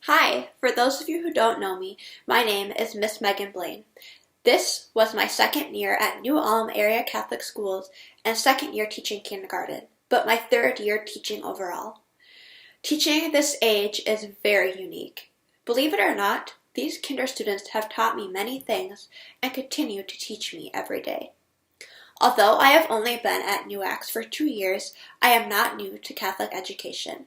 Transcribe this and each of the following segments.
Hi, for those of you who don't know me, my name is Miss Megan Blaine. This was my second year at New Ulm Area Catholic Schools and second year teaching kindergarten, but my third year teaching overall. Teaching this age is very unique. Believe it or not, these kinder students have taught me many things and continue to teach me every day. Although I have only been at NUACS for 2 years, I am not new to Catholic education.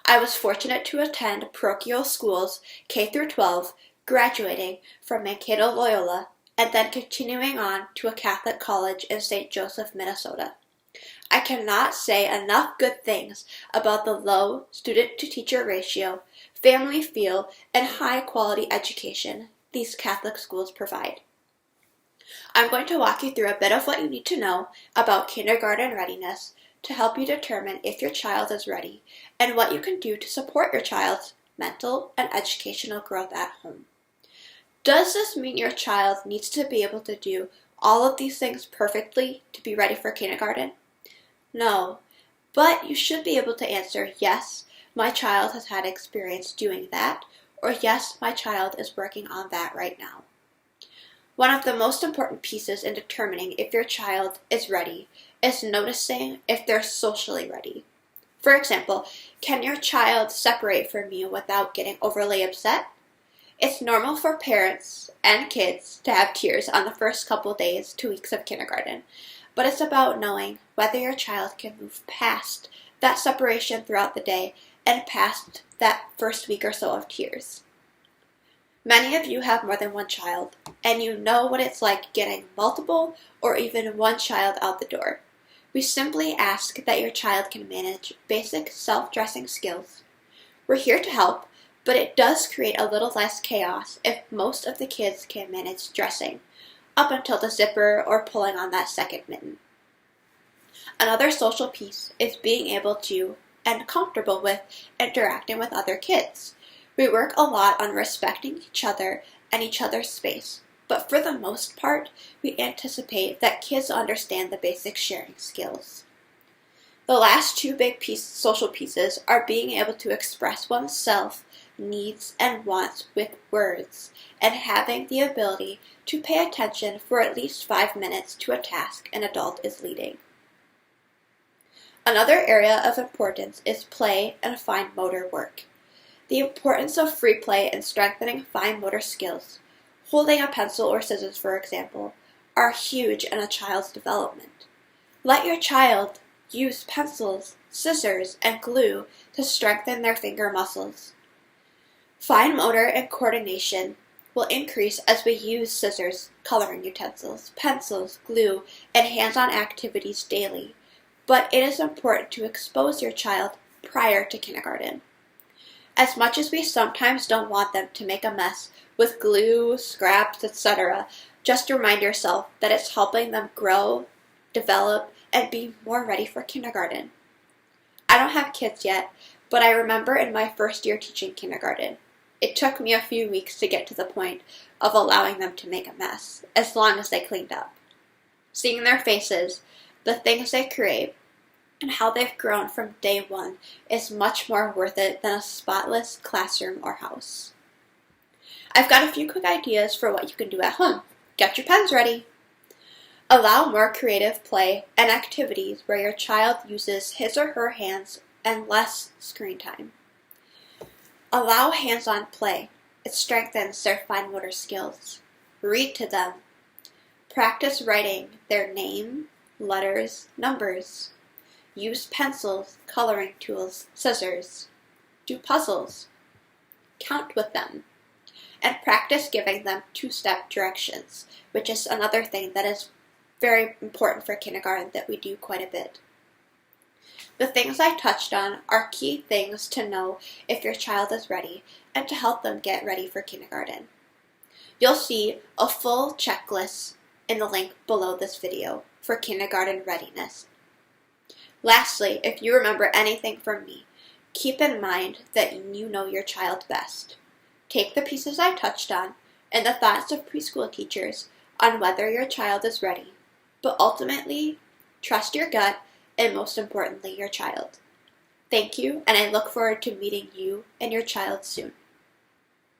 I was fortunate to attend parochial schools K through 12, graduating from Mankato Loyola, and then continuing on to a Catholic college in St. Joseph, Minnesota. I cannot say enough good things about the low student-to-teacher ratio, family feel, and high-quality education these Catholic schools provide. I'm going to walk you through a bit of what you need to know about kindergarten readiness to help you determine if your child is ready and what you can do to support your child's mental and educational growth at home. Does this mean your child needs to be able to do all of these things perfectly to be ready for kindergarten? No, but you should be able to answer yes, my child has had experience doing that, or yes, my child is working on that right now. One of the most important pieces in determining if your child is ready is noticing if they're socially ready. For example, can your child separate from you without getting overly upset? It's normal for parents and kids to have tears on the first couple days to weeks of kindergarten, but it's about knowing whether your child can move past that separation throughout the day and past that first week or so of tears. Many of you have more than one child, and you know what it's like getting multiple or even one child out the door. We simply ask that your child can manage basic self-dressing skills. We're here to help, but it does create a little less chaos if most of the kids can manage dressing, up until the zipper or pulling on that second mitten. Another social piece is being able to and comfortable with interacting with other kids. We work a lot on respecting each other and each other's space, but for the most part, we anticipate that kids understand the basic sharing skills. The last two big social pieces are being able to express oneself, needs, and wants with words, and having the ability to pay attention for at least 5 minutes to a task an adult is leading. Another area of importance is play and fine motor work. The importance of free play and strengthening fine motor skills, holding a pencil or scissors for example, are huge in a child's development. Let your child use pencils, scissors, and glue to strengthen their finger muscles. Fine motor and coordination will increase as we use scissors, coloring utensils, pencils, glue, and hands-on activities daily, but it is important to expose your child prior to kindergarten. As much as we sometimes don't want them to make a mess with glue, scraps, etc., just remind yourself that it's helping them grow, develop, and be more ready for kindergarten. I don't have kids yet, but I remember in my first year teaching kindergarten, it took me a few weeks to get to the point of allowing them to make a mess, as long as they cleaned up. Seeing their faces, the things they create, and how they've grown from day one is much more worth it than a spotless classroom or house. I've got a few quick ideas for what you can do at home. Get your pens ready. Allow more creative play and activities where your child uses his or her hands and less screen time. Allow hands-on play. It strengthens their fine motor skills. Read to them. Practice writing their name, letters, numbers. Use pencils, coloring tools, scissors. Do puzzles. Count with them. And practice giving them two-step directions, which is another thing that is very important for kindergarten that we do quite a bit. The things I touched on are key things to know if your child is ready and to help them get ready for kindergarten. You'll see a full checklist in the link below this video for kindergarten readiness. Lastly, if you remember anything from me, keep in mind that you know your child best. Take the pieces I touched on and the thoughts of preschool teachers on whether your child is ready, but ultimately, trust your gut and most importantly, your child. Thank you, and I look forward to meeting you and your child soon.